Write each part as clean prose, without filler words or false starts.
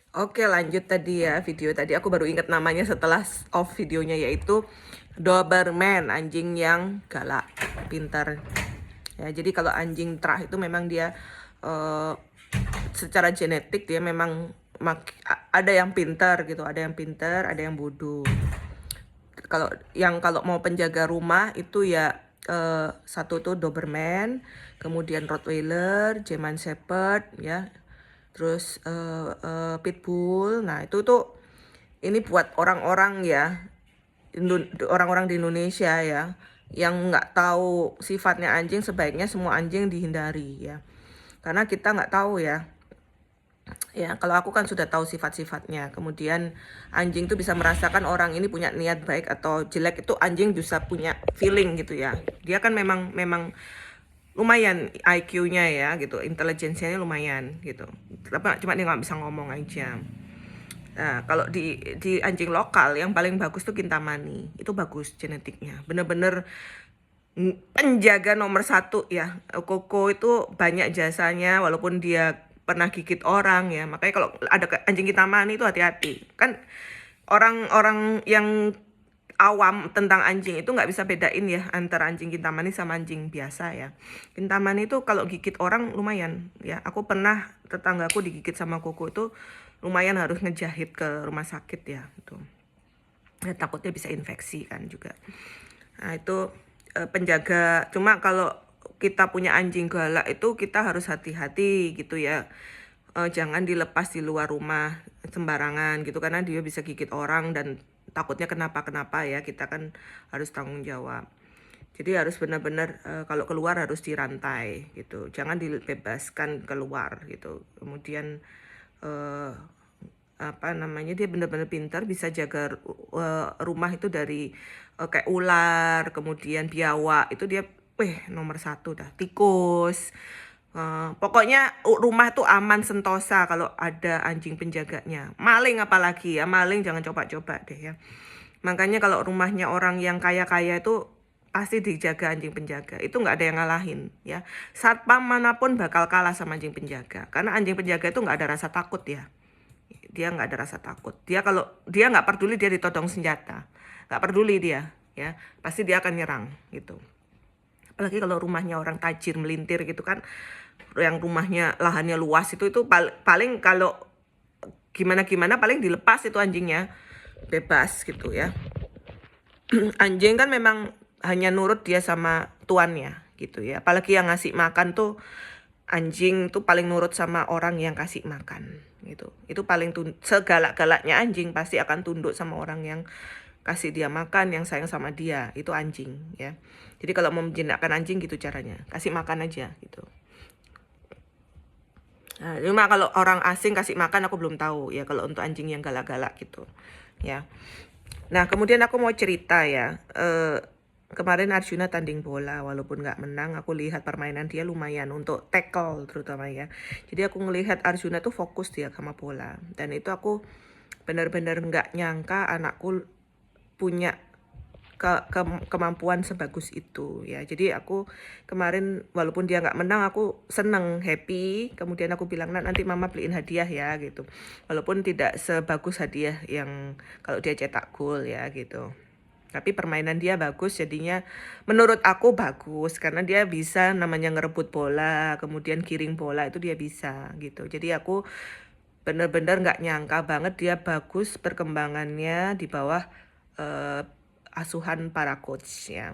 Oke, lanjut tadi ya, video tadi aku baru ingat namanya setelah off videonya, yaitu Doberman, anjing yang galak, pintar. Ya, jadi kalau anjing terah itu memang dia eh, secara genetik dia memang ada yang pintar gitu, ada yang pintar, ada yang bodoh. Kalau mau penjaga rumah itu ya satu tuh Doberman, kemudian Rottweiler, German Shepherd ya, terus Pitbull. Nah itu tuh ini buat orang-orang ya, orang-orang di Indonesia ya, yang nggak tahu sifatnya anjing. Sebaiknya semua anjing dihindari ya, karena kita nggak tahu ya. Ya, kalau aku kan sudah tahu sifat-sifatnya. Kemudian anjing tuh bisa merasakan orang ini punya niat baik atau jelek, itu anjing bisa punya feeling gitu ya. Dia kan memang memang lumayan IQ-nya ya gitu, intelijensianya lumayan gitu. Tapi cuma dia nggak bisa ngomong aja. Nah, kalau di anjing lokal yang paling bagus tuh Kintamani. Itu bagus genetiknya. Bener-bener penjaga nomor satu ya. Koko itu banyak jasanya, walaupun dia pernah gigit orang ya. Makanya kalau ada anjing Kintamani itu hati-hati. Kan orang-orang yang awam tentang anjing itu nggak bisa bedain ya antara anjing Kintamani sama anjing biasa ya. Kintamani itu kalau gigit orang lumayan ya. Aku pernah, tetanggaku digigit sama Koko itu lumayan, harus ngejahit ke rumah sakit ya itu. Ya, takutnya bisa infeksi kan juga. Nah itu penjaga. Cuma kalau kita punya anjing galak itu kita harus hati-hati gitu ya. Jangan dilepas di luar rumah sembarangan gitu, karena dia bisa gigit orang dan takutnya kenapa-kenapa ya. Kita kan harus tanggung jawab. Jadi harus benar-benar kalau keluar harus dirantai gitu. Jangan dibebaskan keluar gitu. Kemudian eh, apa namanya, dia benar-benar pintar, bisa jaga rumah itu dari kayak ular, kemudian biawak itu dia nomor satu dah, tikus. Pokoknya rumah tuh aman sentosa kalau ada anjing penjaganya. Maling apalagi ya, maling jangan coba-coba deh ya. Makanya kalau rumahnya orang yang kaya-kaya itu pasti dijaga anjing penjaga. Itu nggak ada yang ngalahin ya. Satpam manapun bakal kalah sama anjing penjaga. Karena anjing penjaga itu nggak ada rasa takut ya. Dia nggak ada rasa takut. Dia kalau dia nggak peduli dia ditodong senjata, nggak peduli dia ya, pasti dia akan nyerang gitu. Apalagi kalau rumahnya orang tajir melintir gitu kan, yang rumahnya lahannya luas itu paling kalau gimana gimana paling dilepas itu anjingnya, bebas gitu ya. Anjing kan memang hanya nurut dia sama tuannya gitu ya. Apalagi yang ngasih makan tuh, anjing tuh paling nurut sama orang yang kasih makan gitu. Itu paling segalak-galaknya anjing pasti akan tunduk sama orang yang kasih dia makan, yang sayang sama dia. Itu anjing ya. Jadi kalau mau menjinakkan anjing gitu caranya, kasih makan aja gitu. Nah, cuma kalau orang asing kasih makan aku belum tahu ya, kalau untuk anjing yang galak-galak gitu ya. Nah, kemudian aku mau cerita ya. Kemarin Arjuna tanding bola, walaupun nggak menang, aku lihat permainan dia lumayan untuk tackle terutama ya. Jadi aku ngelihat Arjuna tuh fokus dia sama bola. Dan itu aku benar-benar nggak nyangka anakku punya kemampuan sebagus itu ya. Jadi aku kemarin walaupun dia nggak menang, aku seneng, happy. Kemudian aku bilang, nanti mama beliin hadiah ya gitu. Walaupun tidak sebagus hadiah yang kalau dia cetak gol ya gitu. Tapi permainan dia bagus, jadinya menurut aku bagus karena dia bisa namanya ngerebut bola, kemudian giring bola itu dia bisa gitu. Jadi aku bener-bener nggak nyangka banget dia bagus perkembangannya di bawah eh, asuhan para coach ya.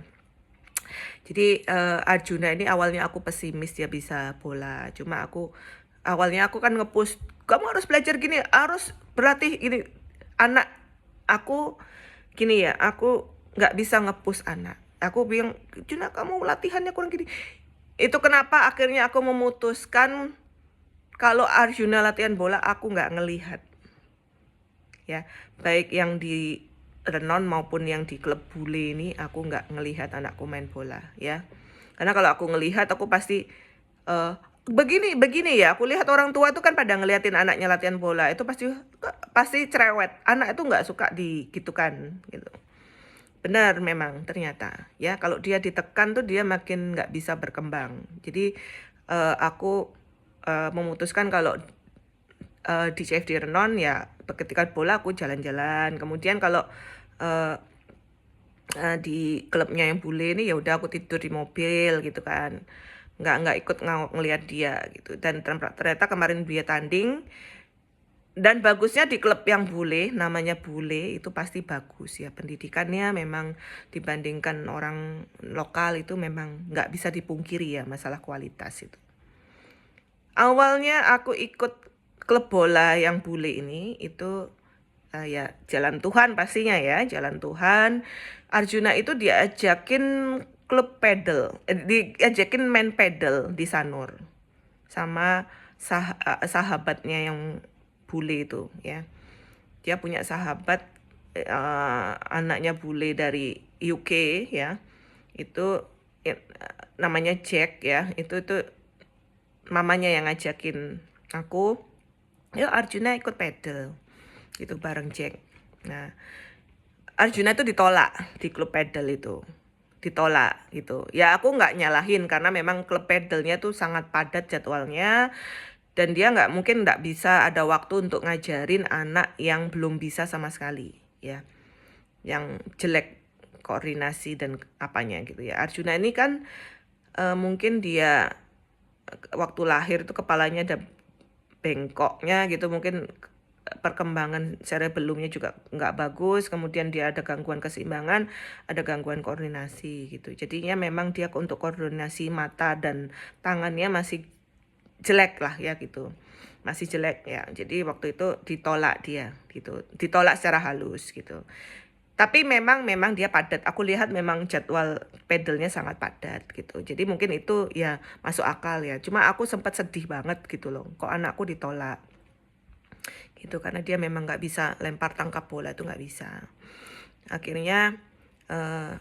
Jadi Arjuna ini awalnya aku pesimis dia bisa bola. Cuma awalnya aku kan ngepush, kamu harus belajar gini, harus berlatih ini. Anak aku gini ya, aku nggak bisa ngepush anak. Aku bilang, Juna kamu latihannya kurang gini. Itu kenapa akhirnya aku memutuskan kalau Arjuna latihan bola aku nggak ngelihat ya, baik yang di Renon maupun yang di klub bule ini aku nggak ngelihat anakku main bola ya. Karena kalau aku ngelihat aku pasti eh begini ya, aku lihat orang tua tuh kan pada ngeliatin anaknya latihan bola itu pasti pasti cerewet. Anak itu nggak suka digitukan gitu. Benar memang ternyata ya, kalau dia ditekan tuh dia makin nggak bisa berkembang. Jadi aku memutuskan kalau di CFD Renon ya ketika bola aku jalan-jalan. Kemudian kalau eh, di klubnya yang bule ini ya udah aku tidur di mobil gitu kan, nggak ikut ngelihat dia gitu. Dan ternyata kemarin dia tanding, dan bagusnya di klub yang bule, namanya bule itu pasti bagus ya pendidikannya, memang dibandingkan orang lokal itu memang nggak bisa dipungkiri ya masalah kualitas itu. Awalnya aku ikut klub bola yang bule ini itu ya jalan Tuhan pastinya ya, jalan Tuhan. Arjuna itu diajakin klub pedal, diajakin main pedal di Sanur sama sahabatnya yang bule itu ya. Dia punya sahabat anaknya bule dari UK ya. Itu namanya Jack ya. Itu mamanya yang ngajakin aku, yuk Arjuna ikut pedal gitu bareng Jack. Nah, Arjuna itu ditolak di klub pedal itu, ditolak gitu. Ya aku nggak nyalahin karena memang klub pedalnya tuh sangat padat jadwalnya, dan dia nggak bisa ada waktu untuk ngajarin anak yang belum bisa sama sekali ya, yang jelek koordinasi dan apanya gitu ya. Arjuna ini kan mungkin dia waktu lahir itu kepalanya ada bengkoknya gitu, mungkin perkembangan cerebellumnya juga nggak bagus, kemudian dia ada gangguan keseimbangan, ada gangguan koordinasi gitu. Jadinya memang dia untuk koordinasi mata dan tangannya masih jelek lah ya gitu, masih jelek ya. Jadi waktu itu ditolak dia gitu, ditolak secara halus gitu. Tapi memang dia padat. Aku lihat memang jadwal pedalnya sangat padat gitu. Jadi mungkin itu ya masuk akal ya. Cuma aku sempat sedih banget gitu loh. Kok anakku ditolak gitu, karena dia memang nggak bisa lempar tangkap bola, itu nggak bisa. Akhirnya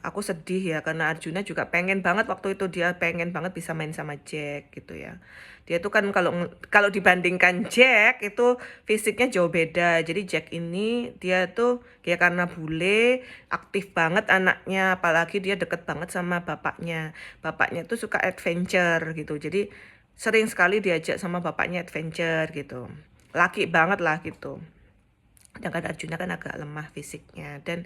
aku sedih ya karena Arjuna juga pengen banget waktu itu, dia pengen banget bisa main sama Jack gitu ya. Dia tuh kan kalau dibandingkan Jack itu fisiknya jauh beda. Jadi Jack ini dia tuh ya karena bule, aktif banget anaknya, apalagi dia deket banget sama bapaknya. Bapaknya tuh suka adventure gitu. Jadi sering sekali diajak sama bapaknya adventure gitu. Laki banget lah gitu. Sedangkan Arjuna kan agak lemah fisiknya, dan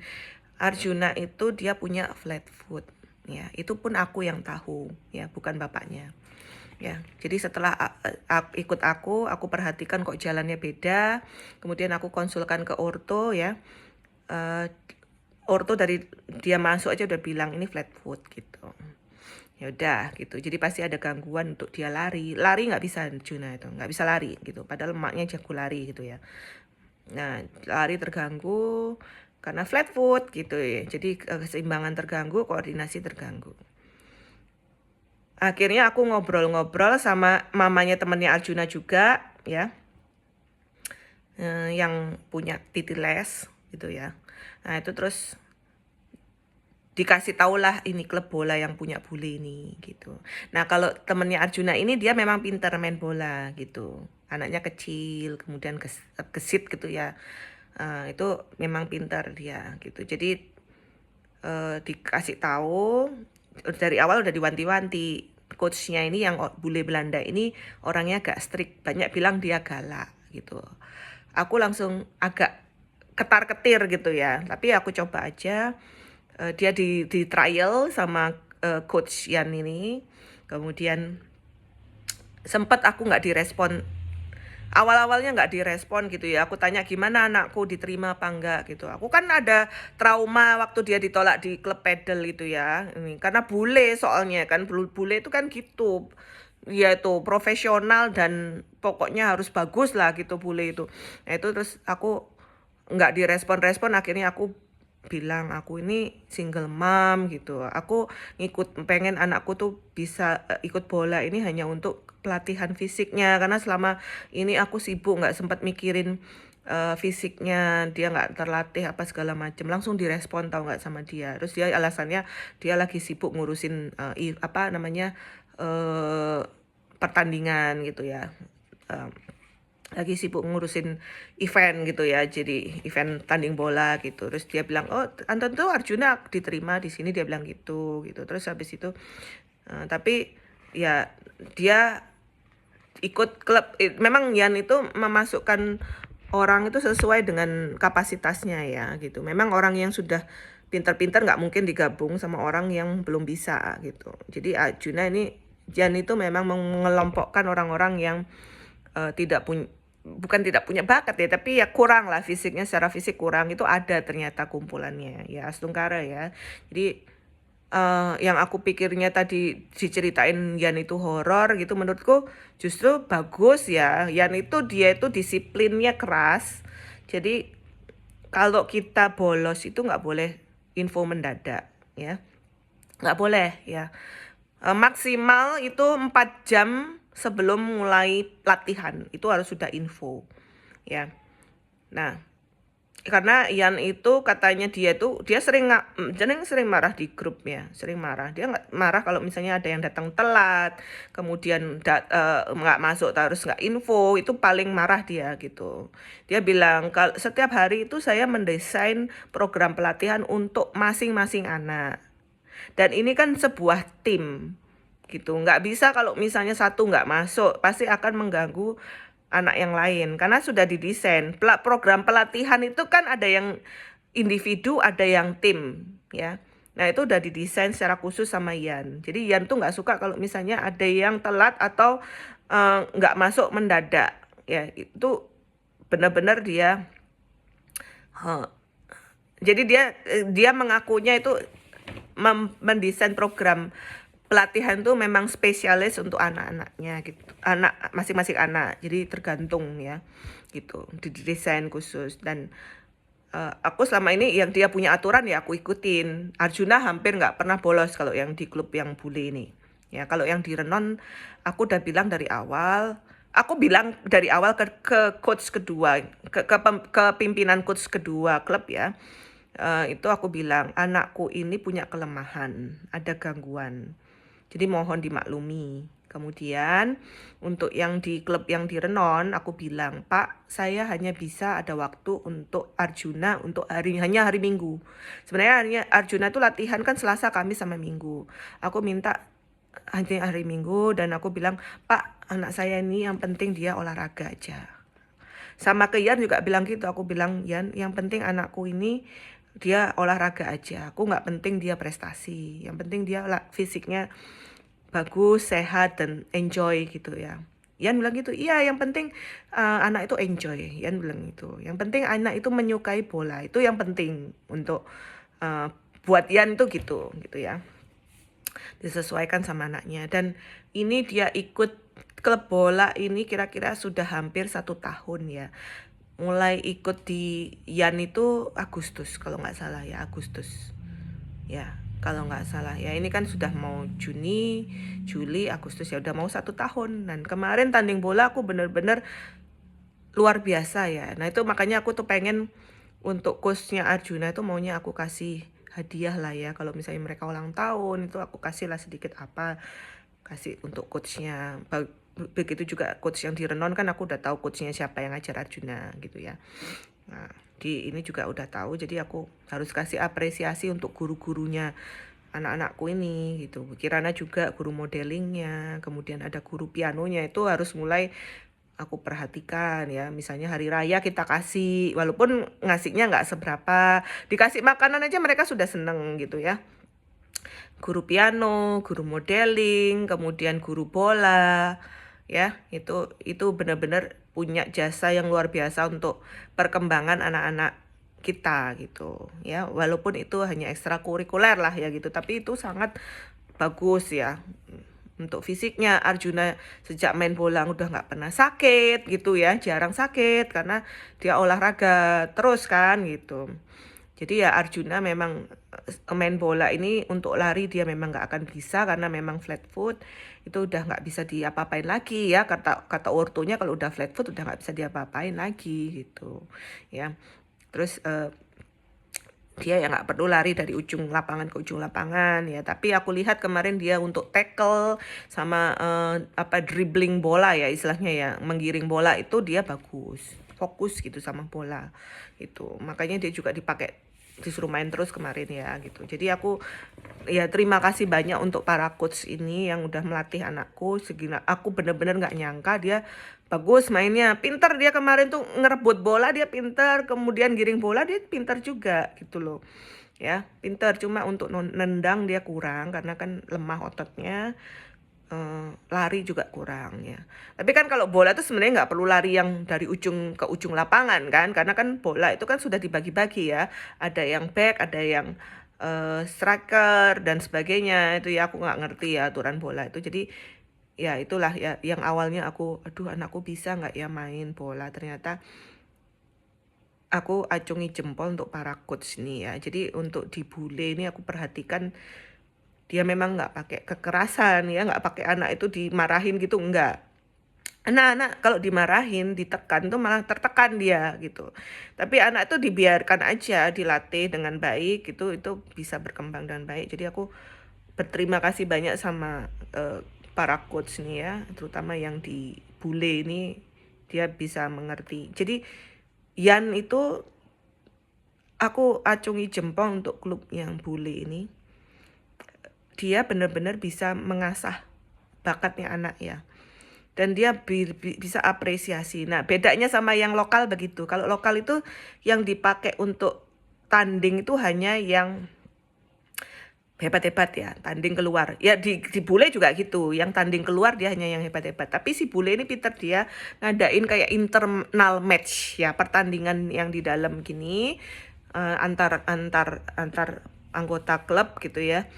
Arjuna itu dia punya flat foot ya, itu pun aku yang tahu ya, bukan bapaknya ya. Jadi setelah ikut aku perhatikan kok jalannya beda, kemudian aku konsulkan ke orto ya. Orto dari dia masuk aja udah bilang ini flat foot gitu. Ya udah gitu, jadi pasti ada gangguan untuk dia lari nggak bisa, Arjuna itu nggak bisa lari gitu, padahal emaknya jago lari gitu ya. Nah, lari terganggu karena flat foot gitu ya. Jadi keseimbangan terganggu, koordinasi terganggu. Akhirnya aku ngobrol-ngobrol sama mamanya temennya Arjuna juga ya. Yang punya titi les gitu ya. Nah, itu terus dikasih taulah ini klub bola yang punya bule ini gitu. Nah, kalau temennya Arjuna ini dia memang pintar main bola gitu. Anaknya kecil, kemudian gesit gitu ya. Itu memang pintar dia gitu. Jadi dikasih tahu dari awal, udah diwanti-wanti. Coachnya ini yang bule Belanda ini orangnya agak strict, banyak bilang dia galak gitu. Aku langsung agak ketar-ketir gitu ya, tapi aku coba aja. Dia di trial sama coach Yan ini, kemudian sempat aku nggak direspon. Awal-awalnya nggak direspon gitu ya. Aku tanya gimana anakku, diterima apa enggak gitu. Aku kan ada trauma waktu dia ditolak di klub pedal itu ya. Ini karena bule, soalnya kan bule itu kan gitu. Ya itu profesional dan pokoknya harus bagus lah gitu bule itu. Nah itu terus aku nggak direspon-respon, akhirnya aku bilang aku ini single mom gitu. Aku pengen anakku tuh bisa ikut bola ini hanya untuk pelatihan fisiknya, karena selama ini aku sibuk nggak sempat mikirin fisiknya, dia nggak terlatih apa segala macam. Langsung direspon tau nggak sama dia. Terus dia alasannya dia lagi sibuk ngurusin apa namanya pertandingan gitu ya. Lagi sibuk ngurusin event gitu ya, jadi event tanding bola gitu. Terus dia bilang, oh Anton tuh Arjuna diterima di sini, dia bilang gitu. Terus habis itu tapi ya dia ikut klub. Memang Yan itu memasukkan orang itu sesuai dengan kapasitasnya ya gitu. Memang orang yang sudah pintar-pintar nggak mungkin digabung sama orang yang belum bisa gitu. Jadi Arjuna ini, Yan itu memang mengelompokkan orang-orang yang tidak punya, bukan tidak punya bakat ya, tapi ya kurang lah fisiknya, secara fisik kurang itu ada ternyata kumpulannya ya Astungkara ya. Jadi yang aku pikirnya tadi diceritain Yan itu horor gitu, menurutku justru bagus ya. Yan itu dia itu disiplinnya keras. Jadi kalau kita bolos itu nggak boleh info mendadak ya, nggak boleh ya. Maksimal itu 4 jam sebelum mulai latihan itu harus sudah info ya. Nah, karena Yan itu katanya dia sering marah di grup ya, sering marah. Dia nggak marah kalau misalnya ada yang datang telat, kemudian nggak masuk terus nggak info, itu paling marah dia gitu. Dia bilang kalau setiap hari itu saya mendesain program pelatihan untuk masing-masing anak. Dan ini kan sebuah tim gitu. Nggak bisa kalau misalnya satu nggak masuk, pasti akan mengganggu anak yang lain. Karena sudah didesain. Program pelatihan itu kan ada yang individu, ada yang tim ya. Nah itu udah didesain secara khusus sama Yan. Jadi Yan tuh nggak suka kalau misalnya ada yang telat atau nggak masuk mendadak. Ya itu benar-benar dia... Jadi dia mengakunya itu mendesain program pelatihan tuh memang spesialis untuk anak-anaknya gitu, anak masing-masing anak. Jadi tergantung ya gitu, didesain khusus. Dan aku selama ini yang dia punya aturan ya aku ikutin. Arjuna hampir nggak pernah bolos kalau yang di klub yang bule ini ya. Kalau yang di Renon aku udah bilang dari awal. Aku bilang dari awal ke coach kedua, ke pimpinan coach kedua klub ya. Itu aku bilang anakku ini punya kelemahan, ada gangguan. Jadi mohon dimaklumi. Kemudian untuk yang di klub yang di Renon, aku bilang, Pak, saya hanya bisa ada waktu untuk Arjuna untuk hanya hari Minggu. Sebenarnya Arjuna itu latihan kan Selasa, Kamis sama Minggu. Aku minta hanya hari Minggu dan aku bilang, Pak, anak saya ini yang penting dia olahraga aja. Sama ke Yan juga bilang gitu. Aku bilang, Yan, yang penting anakku ini dia olahraga aja. Aku nggak penting dia prestasi. Yang penting dia fisiknya bagus, sehat, dan enjoy gitu ya. Yan bilang gitu, iya yang penting anak itu enjoy. Yan bilang itu. Yang penting anak itu menyukai bola. Itu yang penting untuk buat Yan itu gitu ya. Disesuaikan sama anaknya. Dan ini dia ikut klub bola ini kira-kira sudah hampir 1 tahun ya. Mulai ikut di Yan itu Agustus kalau nggak salah ya, Agustus ya kalau nggak salah ya. Ini kan sudah mau Juni, Juli, Agustus ya, udah mau 1 tahun. Dan kemarin tanding bola aku bener-bener luar biasa ya. Nah itu makanya aku tuh pengen untuk coachnya Arjuna itu maunya aku kasih hadiah lah ya. Kalau misalnya mereka ulang tahun itu aku kasih lah sedikit apa, kasih untuk coachnya. Begitu juga coach yang di Renon kan aku udah tahu coachnya siapa yang ngajar Arjuna gitu ya. Nah di ini juga udah tahu, jadi aku harus kasih apresiasi untuk guru-gurunya anak-anakku ini gitu. Kirana juga guru modelingnya, kemudian ada guru pianonya, itu harus mulai aku perhatikan ya. Misalnya hari raya kita kasih, walaupun ngasihnya nggak seberapa, dikasih makanan aja mereka sudah seneng gitu ya. Guru piano, guru modeling, kemudian guru bola ya, itu benar-benar punya jasa yang luar biasa untuk perkembangan anak-anak kita gitu ya. Walaupun itu hanya ekstrakurikuler lah ya gitu, tapi itu sangat bagus ya. Untuk fisiknya Arjuna sejak main bola udah nggak pernah sakit gitu ya, jarang sakit karena dia olahraga terus kan gitu. Jadi ya Arjuna memang main bola ini untuk lari dia memang nggak akan bisa karena memang flat foot itu udah nggak bisa diapa-apain lagi ya, kata ortonya kalau udah flat foot udah nggak bisa diapa-apain lagi gitu ya. Terus dia ya nggak perlu lari dari ujung lapangan ke ujung lapangan ya, tapi aku lihat kemarin dia untuk tackle sama dribbling bola ya istilahnya ya, menggiring bola itu dia bagus, fokus gitu sama bola itu. Makanya dia juga dipakai disuruh main terus kemarin ya gitu. Jadi aku ya terima kasih banyak untuk para coach ini yang udah melatih anakku segini. Aku bener-bener nggak nyangka dia bagus mainnya, pinter dia kemarin tuh ngerebut bola dia pinter, kemudian giring bola dia pinter juga gitu loh. Ya, pinter cuma untuk nendang dia kurang karena kan lemah ototnya. Lari juga kurang ya. Tapi kan kalau bola tuh sebenarnya nggak perlu lari yang dari ujung ke ujung lapangan kan, karena kan bola itu kan sudah dibagi-bagi ya. Ada yang back, ada yang striker dan sebagainya. Itu ya aku nggak ngerti ya aturan bola itu. Jadi ya itulah ya yang awalnya aku, aduh anakku bisa nggak ya main bola. Ternyata aku acungi jempol untuk para coach nih ya. Jadi untuk di bule ini aku perhatikan dia memang nggak pakai kekerasan ya, nggak pakai anak itu dimarahin gitu, enggak. Anak-anak kalau dimarahin, ditekan tuh malah tertekan dia gitu. Tapi anak itu dibiarkan aja, dilatih dengan baik gitu, itu bisa berkembang dengan baik. Jadi aku berterima kasih banyak sama para coach nih ya, terutama yang di bule ini, dia bisa mengerti. Jadi Yan itu aku acungi jempol untuk klub yang bule ini. Dia benar-benar bisa mengasah bakatnya anak ya. Dan dia bisa apresiasi. Nah, bedanya sama yang lokal begitu. Kalau lokal itu yang dipakai untuk tanding itu hanya yang hebat-hebat ya, tanding keluar. Ya di bule juga gitu, yang tanding keluar dia hanya yang hebat-hebat. Tapi si bule ini pinter, dia ngadain kayak internal match ya, pertandingan yang di dalam gini antar anggota klub gitu ya.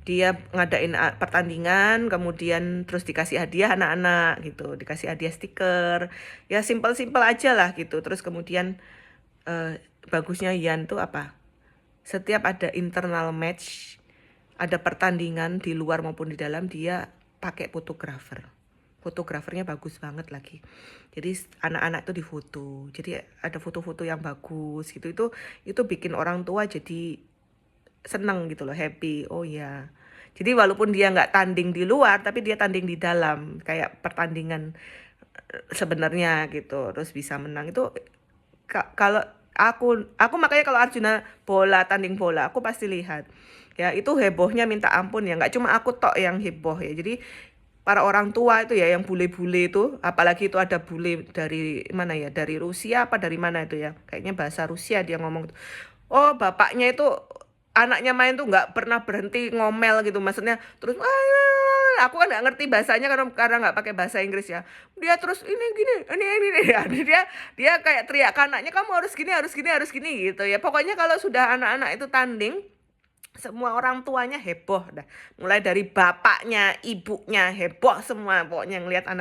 Dia ngadain pertandingan, kemudian terus dikasih hadiah anak-anak gitu, dikasih hadiah stiker. Ya simpel-simpel aja lah gitu. Terus kemudian bagusnya Yan tuh apa? Setiap ada internal match, ada pertandingan di luar maupun di dalam, dia pakai fotografer. Fotografernya bagus banget lagi. Jadi anak-anak itu difoto. Jadi ada foto-foto yang bagus gitu. Itu bikin orang tua jadi seneng gitu loh, happy. Oh ya. Jadi walaupun dia nggak tanding di luar, tapi dia tanding di dalam, kayak pertandingan sebenarnya gitu. Terus bisa menang itu. Kalau aku makanya kalau Arjuna bola, tanding bola, aku pasti lihat. Ya itu hebohnya minta ampun ya, nggak cuma aku tok yang heboh ya. Jadi para orang tua itu ya yang bule-bule itu, apalagi itu ada bule dari mana ya, dari Rusia apa dari mana itu ya, kayaknya bahasa Rusia dia ngomong. Oh bapaknya itu anaknya main tuh nggak pernah berhenti ngomel gitu, maksudnya terus aku kan nggak ngerti bahasanya karena nggak pakai bahasa Inggris ya. Dia terus ini gini, ini ya. Dia kayak teriak ke anaknya, kamu harus gini, harus gini, harus gini gitu ya. Pokoknya kalau sudah anak-anak itu tanding, semua orang tuanya heboh dah. Mulai dari bapaknya, ibunya heboh semua pokoknya ngelihat anak